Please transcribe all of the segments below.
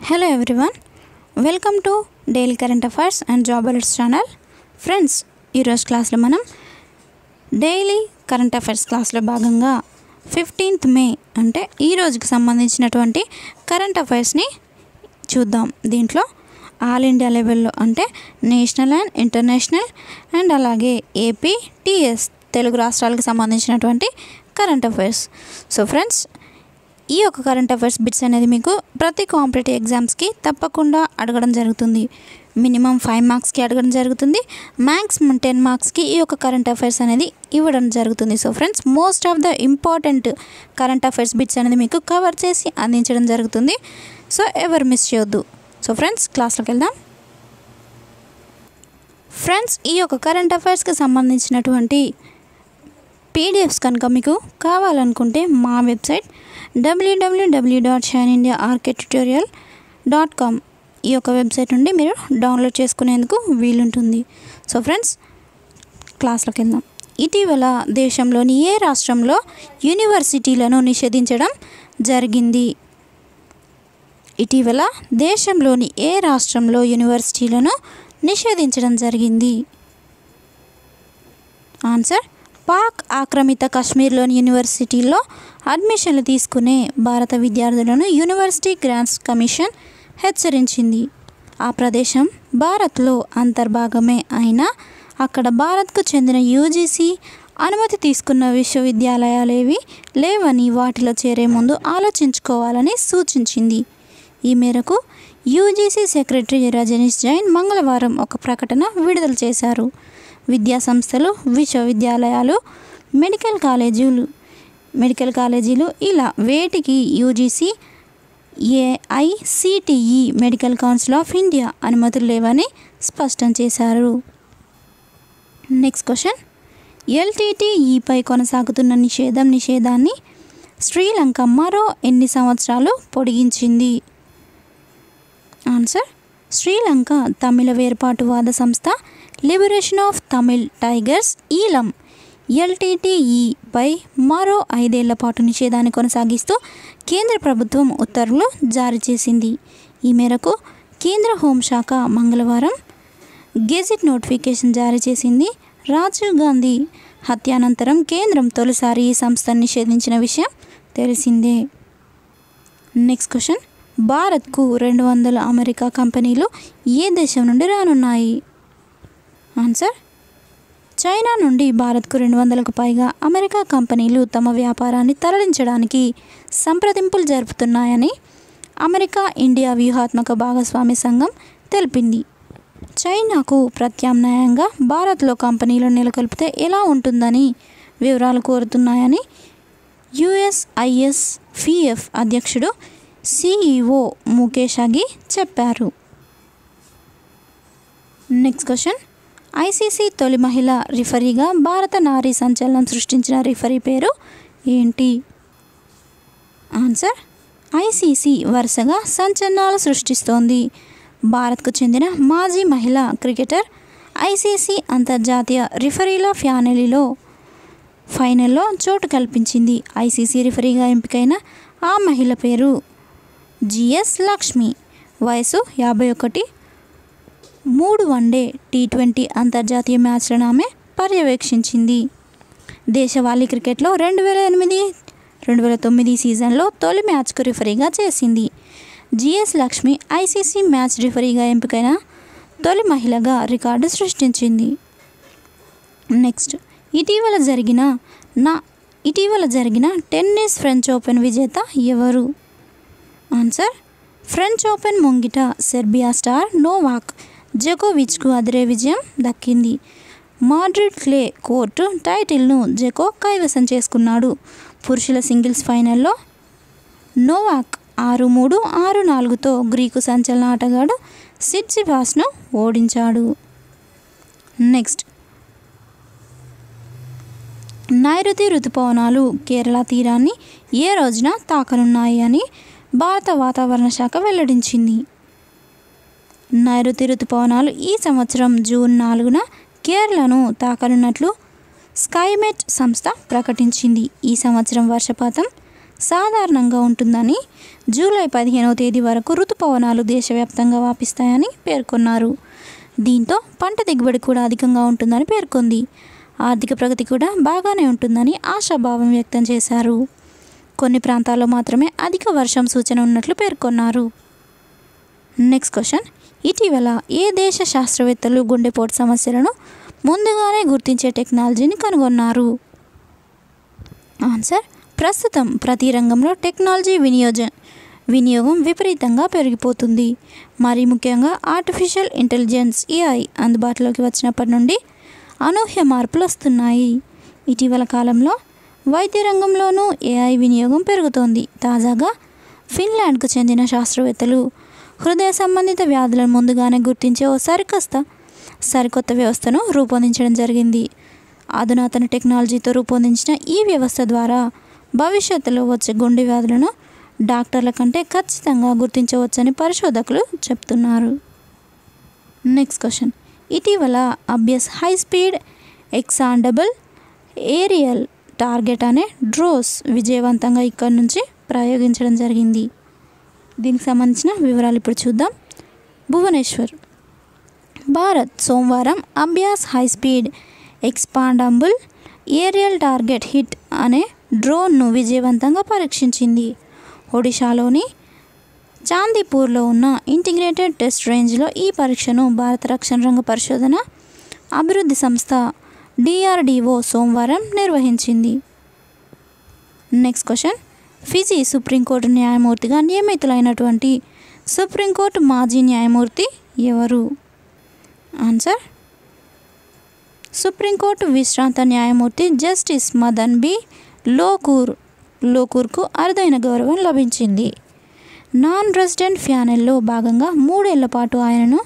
Hello everyone, welcome to Daily Current Affairs and Job Alerts channel. Friends, ఈరోజు క్లాస్లో మనం daily current affairs క్లాస్లో భాగంగా 15th మే అంటే ఈ రోజుకి సంబంధించినటువంటి కరెంట్ అఫైర్స్ని చూద్దాం. దీంట్లో ఆల్ ఇండియా లెవెల్లో అంటే నేషనల్ అండ్ ఇంటర్నేషనల్ అండ్ అలాగే ఏపీ టీఎస్ తెలుగు రాష్ట్రాలకు సంబంధించినటువంటి కరెంట్ అఫైర్స్. సో ఫ్రెండ్స్, ఈ యొక్క కరెంట్ అఫైర్స్ బిట్స్ అనేది మీకు ప్రతి కాంపిటేటివ్ ఎగ్జామ్స్కి తప్పకుండా అడగడం జరుగుతుంది. మినిమం 5 మార్క్స్కి అడగడం జరుగుతుంది, మ్యాక్సిమం 10 మార్క్స్కి ఈ యొక్క కరెంట్ అఫైర్స్ అనేది ఇవ్వడం జరుగుతుంది. So friends, most of the important current affairs bits అనేది మీకు కవర్ చేసి అందించడం జరుగుతుంది. సో ఎవరు మిస్ చేయొద్దు. సో ఫ్రెండ్స్, క్లాస్లోకి వెళ్దాం. ఫ్రెండ్స్, ఈ యొక్క కరెంట్ అఫైర్స్కి సంబంధించినటువంటి పీడిఎఫ్స్ కనుక మీకు కావాలనుకుంటే మా వెబ్సైట్ www.shinindiaarktutorial.com ఈ యొక్క వెబ్సైట్ నుండి మీరు డౌన్లోడ్ చేసుకునేందుకు వీలుంటుంది. సో ఫ్రెండ్స్, క్లాస్లోకి వెళ్దాం. ఇటీవల దేశంలోని ఏ రాష్ట్రంలో యూనివర్సిటీలను నిషేధించడం జరిగింది? ఇటీవల దేశంలోని ఏ రాష్ట్రంలో యూనివర్సిటీలను నిషేధించడం జరిగింది? ఆన్సర్, పాక్ ఆక్రమిత కాశ్మీర్లోని యూనివర్సిటీల్లో అడ్మిషన్లు తీసుకునే భారత విద్యార్థులను యూనివర్సిటీ గ్రాంట్స్ కమిషన్ హెచ్చరించింది. ఆ ప్రదేశం భారత్లో అంతర్భాగమే అయినా అక్కడ భారత్కు చెందిన యూజీసీ అనుమతి తీసుకున్న విశ్వవిద్యాలయాలేవి లేవని వాటిలో చేరే ముందు ఆలోచించుకోవాలని సూచించింది. ఈ మేరకు యూజీసీ సెక్రటరీ రజనీష్ జైన్ మంగళవారం ఒక ప్రకటన విడుదల చేశారు. విద్యా సంస్థలు, విశ్వవిద్యాలయాలు, మెడికల్ కాలేజీలు ఇలా వేటికి UGC, AICTE, medical council of India అనుమతులు లేవని స్పష్టం చేశారు. నెక్స్ట్ క్వశ్చన్, ఎల్టీటీఈపై కొనసాగుతున్న నిషేధాన్ని శ్రీలంక మరో ఎన్ని సంవత్సరాలు పొడిగించింది? ఆన్సర్, శ్రీలంక తమిళ వేర్పాటువాద సంస్థ లిబరేషన్ ఆఫ్ తమిళ్ టైగర్స్ ఈలం ఎల్టీటీఈపై మరో 5 ఏళ్ల పాటు నిషేధాన్ని కొనసాగిస్తూ కేంద్ర ప్రభుత్వం ఉత్తర్వులు జారీ చేసింది. ఈ మేరకు కేంద్ర హోంశాఖ మంగళవారం గెజిట్ నోటిఫికేషన్ జారీ చేసింది. రాజీవ్ గాంధీ హత్యానంతరం కేంద్రం తొలిసారి ఈ సంస్థను నిషేధించిన విషయం తెలిసిందే. నెక్స్ట్ క్వశ్చన్, భారత్కు 200 అమెరికా కంపెనీలు ఏ దేశం నుండి రానున్నాయి? ఆన్సర్, చైనా నుండి భారత్కు 200కు పైగా అమెరికా కంపెనీలు తమ వ్యాపారాన్ని తరలించడానికి సంప్రదింపులు జరుపుతున్నాయని అమెరికా ఇండియా వ్యూహాత్మక భాగస్వామ్య సంఘం తెలిపింది. చైనాకు ప్రత్యామ్నాయంగా భారత్లో కంపెనీలను నెలకొల్పితే ఎలా ఉంటుందని వివరాలు కోరుతున్నాయని యుఎస్ఐఎస్పిఎఫ్ అధ్యక్షుడు సిఇఓ ముకేష్ అఘి చెప్పారు. నెక్స్ట్ క్వశ్చన్, ఐసీసీ తొలి మహిళా రిఫరీగా భారత నారీ సంచలనం సృష్టించిన రిఫరీ పేరు ఏంటి? ఆన్సర్, ఐసీసీ వరుసగా సంచలనాలు సృష్టిస్తోంది. భారత్కు చెందిన మాజీ మహిళా క్రికెటర్ ఐసీసీ అంతర్జాతీయ రిఫరీల ఫైనల్లో చోటు కల్పించింది. ఐసీసీ రిఫరీగా ఎంపికైన ఆ మహిళ పేరు జిఎస్ లక్ష్మి. వయసు 51. 3 వన్డే, T20 అంతర్జాతీయ మ్యాచ్లను ఆమె పర్యవేక్షించింది. దేశవాళీ క్రికెట్లో 2008-2009 సీజన్లో తొలి మ్యాచ్కు రిఫరీగా చేసింది. జిఎస్ లక్ష్మి ఐసీసీ మ్యాచ్ రిఫరీగా ఎంపికైన తొలి మహిళగా రికార్డు సృష్టించింది. నెక్స్ట్, ఇటీవల జరిగిన టెన్నిస్ ఫ్రెంచ్ ఓపెన్ విజేత ఎవరు? ఆన్సర్, ఫ్రెంచ్ ఓపెన్ ముంగిట సెర్బియా స్టార్ నోవాక్ జకోవిచ్కు అదిరే విజయం దక్కింది. మాడ్రిడ్ క్లే కోర్టు టైటిల్ను జకో కైవసం చేసుకున్నాడు. పురుషుల సింగిల్స్ ఫైనల్లో నోవాక్ 6-3, 6-4తో గ్రీకు సంచలన ఆటగాడు సిట్సిపాస్ను ఓడించాడు. నెక్స్ట్, నైరుతి రుతుపవనాలు కేరళ తీరాన్ని ఏ రోజున తాకనున్నాయి అని భారత వాతావరణ శాఖ వెల్లడించింది. నైరుతి రుతుపవనాలు ఈ సంవత్సరం జూన్ 4న కేరళను తాకనున్నట్లు స్కైమెట్ సంస్థ ప్రకటించింది. ఈ సంవత్సరం వర్షపాతం సాధారణంగా ఉంటుందని, జూలై 15వ తేదీ వరకు ఋతుపవనాలు దేశవ్యాప్తంగా వ్యాపిస్తాయని పేర్కొన్నారు. దీంతో పంట దిగుబడి కూడా అధికంగా ఉంటుందని పేర్కొంది. ఆర్థిక ప్రగతి కూడా బాగానే ఉంటుందని ఆశాభావం వ్యక్తం చేశారు. కొన్ని ప్రాంతాల్లో మాత్రమే అధిక వర్షం సూచన ఉన్నట్లు పేర్కొన్నారు. నెక్స్ట్ క్వశ్చన్, ఇటీవల ఏ దేశ శాస్త్రవేత్తలు గుండెపోటు సమస్యలను ముందుగానే గుర్తించే టెక్నాలజీని కనుగొన్నారు? ఆన్సర్, ప్రస్తుతం ప్రతి రంగంలో టెక్నాలజీ వినియోగం విపరీతంగా పెరిగిపోతుంది. మరి ముఖ్యంగా ఆర్టిఫిషియల్ ఇంటెలిజెన్స్ AI అందుబాటులోకి వచ్చినప్పటి నుండి అనూహ్య మార్పులు వస్తున్నాయి. ఇటీవల కాలంలో వైద్య రంగంలోనూ AI వినియోగం పెరుగుతోంది. తాజాగా ఫిన్లాండ్కు చెందిన శాస్త్రవేత్తలు హృదయ సంబంధిత వ్యాధులను ముందుగానే గుర్తించే ఓ సరికొత్త వ్యవస్థను రూపొందించడం జరిగింది. అధునాతన టెక్నాలజీతో రూపొందించిన ఈ వ్యవస్థ ద్వారా భవిష్యత్తులో వచ్చే గుండె వ్యాధులను డాక్టర్ల కంటే ఖచ్చితంగా గుర్తించవచ్చని పరిశోధకులు చెప్తున్నారు. నెక్స్ట్ క్వశ్చన్, ఇటీవల అబ్యాస్ హై స్పీడ్ ఎక్సాండబుల్ ఏరియల్ టార్గెట్ అనే డ్రోన్స్ విజయవంతంగా ఇక్కడి నుంచి ప్రయోగించడం జరిగింది. దీనికి సంబంధించిన వివరాలు ఇప్పుడు చూద్దాం. భువనేశ్వర్, భారత్ సోమవారం Abhyas high speed expendable aerial target hit అనే డ్రోన్ను విజయవంతంగా పరీక్షించింది. ఒడిశాలోని చాందీపూర్లో ఉన్న ఇంటిగ్రేటెడ్ టెస్ట్ రేంజ్లో ఈ పరీక్షను భారత రక్షణ రంగ పరిశోధన అభివృద్ధి సంస్థ DRDO సోమవారం నిర్వహించింది. నెక్స్ట్ క్వశ్చన్, ఫిజీ సుప్రీంకోర్టు న్యాయమూర్తిగా నియమితులైనటువంటి సుప్రీంకోర్టు మాజీ న్యాయమూర్తి ఎవరు? ఆన్సర్, సుప్రీంకోర్టు విశ్రాంత న్యాయమూర్తి జస్టిస్ మదన్ బి లోకూర్కు అరుదైన గౌరవం లభించింది. నాన్ రెసిడెంట్ ప్యానెల్లో భాగంగా 3 ఏళ్ల పాటు ఆయనను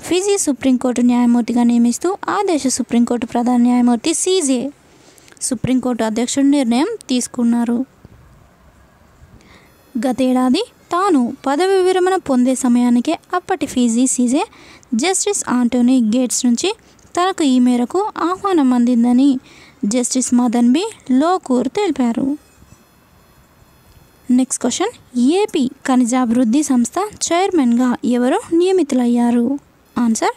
ఫిజీ సుప్రీంకోర్టు న్యాయమూర్తిగా నియమిస్తూ ఆ దేశ సుప్రీంకోర్టు ప్రధాన న్యాయమూర్తి CJ సుప్రీంకోర్టు అధ్యక్షుడు నిర్ణయం తీసుకున్నారు. గతేడాది తాను పదవి విరమణ పొందే సమయానికే అప్పటి Fiji CJ Justice Anthony Gates నుంచి తనకు ఈ మేరకు ఆహ్వానం అందిందని జస్టిస్ మదన్ బి లోకూర్ తెలిపారు. నెక్స్ట్ క్వశ్చన్, ఏపీ ఖనిజాభివృద్ధి సంస్థ చైర్మన్గా ఎవరు నియమితులయ్యారు? ఆన్సర్,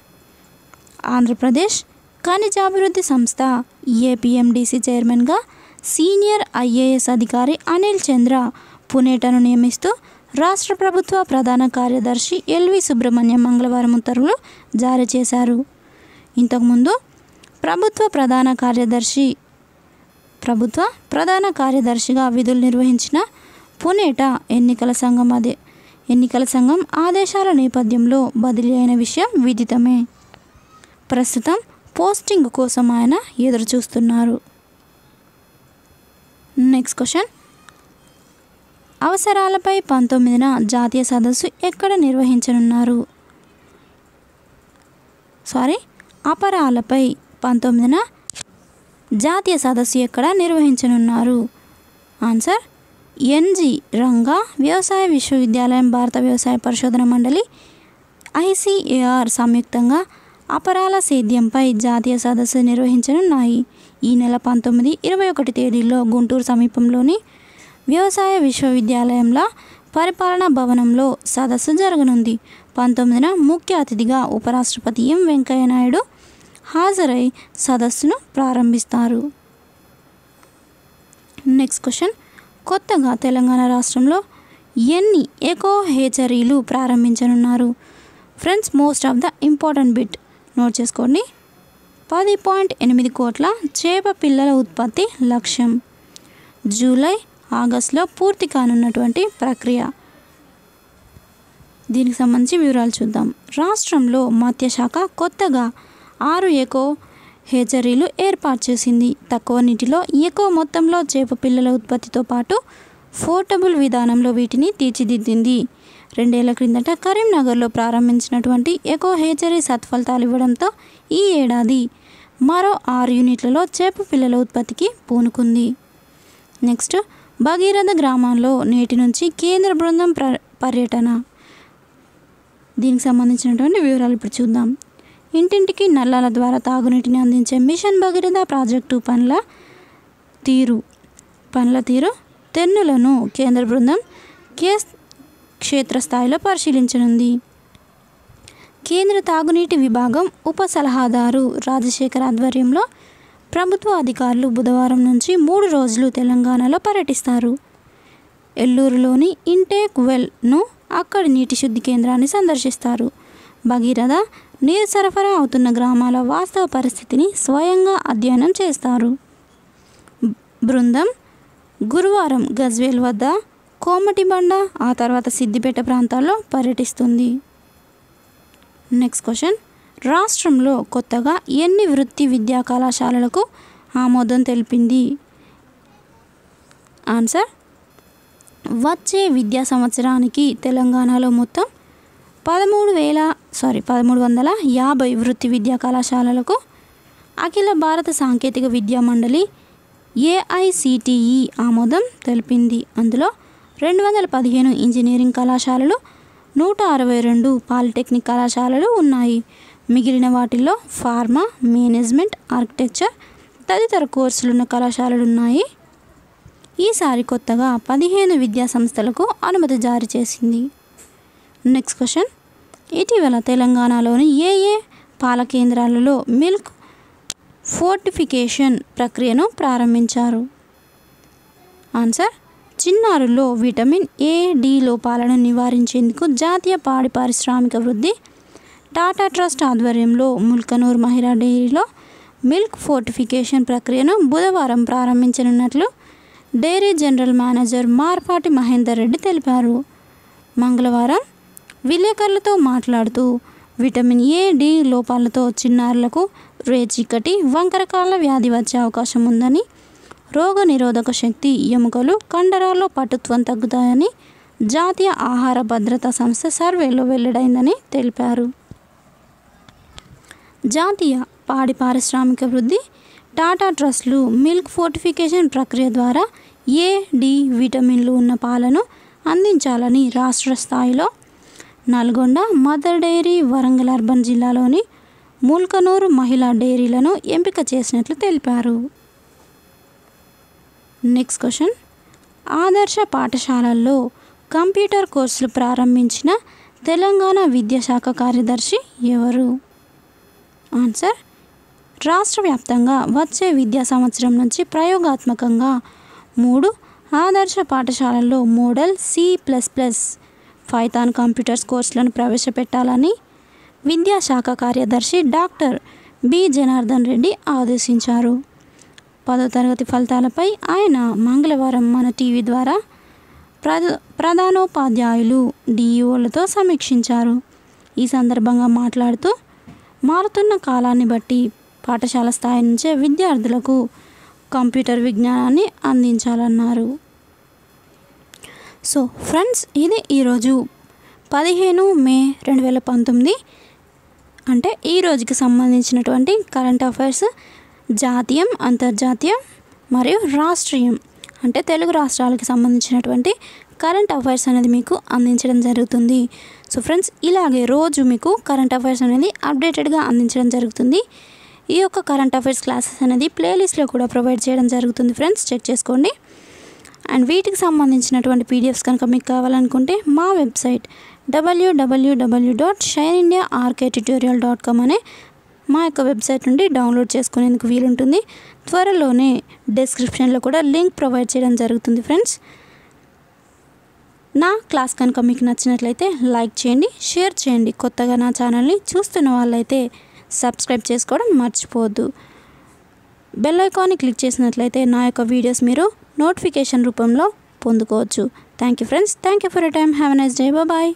ఆంధ్రప్రదేశ్ ఖనిజాభివృద్ధి సంస్థ APMDC చైర్మన్గా సీనియర్ IAS అధికారి అనిల్ చంద్ర పునేటను నియమిస్తూ రాష్ట్ర ప్రభుత్వ ప్రధాన కార్యదర్శి LV సుబ్రహ్మణ్యం మంగళవారం ఉత్తర్వులు జారీ చేశారు. ఇంతకుముందు ప్రభుత్వ ప్రధాన కార్యదర్శిగా విధులు నిర్వహించిన పునేట ఎన్నికల సంఘం ఆదేశాల నేపథ్యంలో బదిలీ అయిన విషయం విదితమే. ప్రస్తుతం పోస్టింగ్ కోసం ఆయన ఎదురు చూస్తున్నారు. నెక్స్ట్ క్వశ్చన్, అవసరాలపై 19న జాతీయ సదస్సు ఎక్కడ నిర్వహించనున్నారు? అపరాలపై 19న జాతీయ సదస్సు ఎక్కడ నిర్వహించనున్నారు? ఆన్సర్, NG రంగా వ్యవసాయ విశ్వవిద్యాలయం, భారత వ్యవసాయ పరిశోధన మండలి ICAR సంయుక్తంగా అపరాల సేద్యంపై జాతీయ సదస్సు నిర్వహించనున్నాయి. ఈ నెల 19, 21 తేదీల్లో గుంటూరు సమీపంలోని వ్యవసాయ విశ్వవిద్యాలయంలో పరిపాలనా భవనంలో సదస్సు జరగనుంది. 19న ముఖ్య అతిథిగా ఉపరాష్ట్రపతి M వెంకయ్య నాయుడు హాజరై సదస్సును ప్రారంభిస్తారు. నెక్స్ట్ క్వశ్చన్, కొత్తగా తెలంగాణ రాష్ట్రంలో ఎన్ని ఎకో హేచరీలు ప్రారంభించనున్నారు? Friends, most of the important bit note చేసుకోండి. 10.8 కోట్ల చేప పిల్లల ఉత్పత్తి లక్ష్యం. జూలై, ఆగస్టులో పూర్తి కానున్నటువంటి ప్రక్రియ. దీనికి సంబంధించి వివరాలు చూద్దాం. రాష్ట్రంలో మత్స్యశాఖ కొత్తగా 6 ఎకో హేచరీలు ఏర్పాటు చేసింది. తక్కువ నీటిలో ఎక్కువ మొత్తంలో చేప పిల్లల ఉత్పత్తితో పాటు పోర్టబుల్ విధానంలో వీటిని తీర్చిదిద్దింది. 2 ఏళ్ల క్రిందట కరీంనగర్లో ప్రారంభించినటువంటి ఎకో హేచరీ సత్ఫలితాలు ఇవ్వడంతో ఈ ఏడాది మరో 6 యూనిట్లలో చేప పిల్లల ఉత్పత్తికి పూనుకుంది. నెక్స్ట్, భగీరథ గ్రామంలో నేటి నుంచి కేంద్ర బృందం పర్యటన. దీనికి సంబంధించినటువంటి వివరాలు ఇప్పుడు చూద్దాం. ఇంటింటికి నల్లాల ద్వారా తాగునీటిని అందించే మిషన్ భగీరథ ప్రాజెక్టు పనుల తీరు తెన్నులను కేంద్ర బృందం క్షేత్రస్థాయిలో పరిశీలించనుంది. కేంద్ర తాగునీటి విభాగం ఉప సలహాదారు రాజశేఖర్ ఆధ్వర్యంలో ప్రభుత్వ అధికారులు బుధవారం నుంచి 3 రోజులు తెలంగాణలో పర్యటిస్తారు. ఎల్లూరులోని ఇంటేక్ వెల్ను, అక్కడి నీటి శుద్ధి కేంద్రాన్ని సందర్శిస్తారు. భగీరథ నీరు సరఫరా అవుతున్న గ్రామాల వాస్తవ పరిస్థితిని స్వయంగా అధ్యయనం చేస్తారు. బృందం గురువారం గజ్వేల్ వద్ద, కోమటిబండ, ఆ తర్వాత సిద్దిపేట ప్రాంతాల్లో పర్యటిస్తుంది. నెక్స్ట్ క్వశ్చన్, రాష్ట్రంలో కొత్తగా ఎన్ని వృత్తి విద్యా కళాశాలలకు ఆమోదం తెలిపింది? ఆన్సర్, వచ్చే విద్యా సంవత్సరానికి తెలంగాణలో మొత్తం 1350 వృత్తి విద్యా కళాశాలలకు అఖిల భారత సాంకేతిక విద్యా మండలి AICTE ఆమోదం తెలిపింది. అందులో 215 ఇంజనీరింగ్ కళాశాలలు, 162 పాలిటెక్నిక్ కళాశాలలు ఉన్నాయి. మిగిలిన వాటిల్లో ఫార్మా, మేనేజ్మెంట్, ఆర్కిటెక్చర్ తదితర కోర్సులున్న కళాశాలలు ఉన్నాయి. ఈసారి కొత్తగా 15 విద్యా సంస్థలకు అనుమతి జారీ చేసింది. నెక్స్ట్ క్వశ్చన్, ఇటీవల తెలంగాణలోని ఏ పాల కేంద్రాలలో మిల్క్ ఫోర్టిఫికేషన్ ప్రక్రియను ప్రారంభించారు? ఆన్సర్, చిన్నారుల్లో విటమిన్ A, D లోపాలను నివారించేందుకు జాతీయ పాడి పారిశ్రామిక వృద్ధి టాటా ట్రస్ట్ ఆధ్వర్యంలో ముల్కనూరు మహిళా డైరీలో మిల్క్ ఫోర్టిఫికేషన్ ప్రక్రియను బుధవారం ప్రారంభించనున్నట్లు dairy general manager Marpati Mahender Reddy తెలిపారు. మంగళవారం విలేకరులతో మాట్లాడుతూ విటమిన్ A, D లోపాలతో చిన్నారులకు రేచీకటి, వంకరకాల వ్యాధి వచ్చే అవకాశం ఉందని, రోగ నిరోధక శక్తి, ఎముకలు, కండరాల్లో పటుత్వం తగ్గుతాయని జాతీయ ఆహార భద్రతా సంస్థ సర్వేలో వెల్లడైందని తెలిపారు. జాతీయ పాడి పారిశ్రామిక వృద్ధి టాటా ట్రస్ట్లు మిల్క్ ఫోర్టిఫికేషన్ ప్రక్రియ ద్వారా A, D విటమిన్లు ఉన్న పాలను అందించాలని రాష్ట్ర స్థాయిలో Nalgonda Mother Dairy, Warangal urban జిల్లాలోని ముల్కనూరు మహిళా డైరీలను ఎంపిక చేసినట్లు తెలిపారు. నెక్స్ట్ క్వశ్చన్, ఆదర్శ పాఠశాలల్లో కంప్యూటర్ కోర్సులు ప్రారంభించిన తెలంగాణ విద్యాశాఖ కార్యదర్శి ఎవరు? ఆన్సర్, రాష్ట్ర వ్యాప్తంగా వచ్చే విద్యా సంవత్సరం నుంచి ప్రయోగాత్మకంగా 3 ఆదర్శ పాఠశాలల్లో మోడల్ C++, పైథాన్ కంప్యూటర్స్ కోర్సులను ప్రవేశపెట్టాలని విద్యాశాఖ కార్యదర్శి డాక్టర్ బి జనార్దన్ రెడ్డి ఆదేశించారు. 10వ తరగతి ఫలితాలపై ఆయన మంగళవారం మన టీవీ ద్వారా ప్రధానోపాధ్యాయులు, DEOలతో సమీక్షించారు. ఈ సందర్భంగా మాట్లాడుతూ మారుతున్న కాలాన్ని బట్టి పాఠశాల స్థాయి నుంచే విద్యార్థులకు కంప్యూటర్ విజ్ఞానాన్ని అందించాలన్నారు. సో ఫ్రెండ్స్, ఇది ఈరోజు 15 మే 2019 అంటే ఈ రోజుకి సంబంధించినటువంటి కరెంట్ అఫైర్స్, జాతీయం, అంతర్జాతీయం మరియు రాష్ట్రీయం అంటే తెలుగు రాష్ట్రాలకు సంబంధించినటువంటి కరెంట్ అఫైర్స్ అనేది మీకు అందించడం జరుగుతుంది. సో ఫ్రెండ్స్, ఇలాగే రోజు మీకు కరెంట్ అఫైర్స్ అనేది అప్డేటెడ్గా అందించడం జరుగుతుంది. ఈ యొక్క కరెంట్ అఫైర్స్ క్లాసెస్ అనేది ప్లేలిస్ట్లో కూడా ప్రొవైడ్ చేయడం జరుగుతుంది ఫ్రెండ్స్, చెక్ చేసుకోండి. అండ్ వీటికి సంబంధించినటువంటి పీడిఎఫ్స్ కనుక మీకు కావాలనుకుంటే మా వెబ్సైట్ www.shineindiarktutorial.com అనే మా యొక్క వెబ్సైట్ నుండి డౌన్లోడ్ చేసుకునేందుకు వీలుంటుంది. త్వరలోనే డిస్క్రిప్షన్లో కూడా లింక్ ప్రొవైడ్ చేయడం జరుగుతుంది ఫ్రెండ్స్. నా క్లాస్ కనుక మీకు నచ్చినట్లయితే లైక్ చేయండి, షేర్ చేయండి. కొత్తగా నా ఛానల్ని చూస్తున్న వాళ్ళైతే సబ్స్క్రైబ్ చేసుకోవడం మర్చిపోవద్దు. బెల్ ఐకాన్ని క్లిక్ చేసినట్లయితే నా యొక్క వీడియోస్ మీరు నోటిఫికేషన్ రూపంలో పొందుకోవచ్చు. Thank you friends, thank you for your time. Have a nice day. Bye.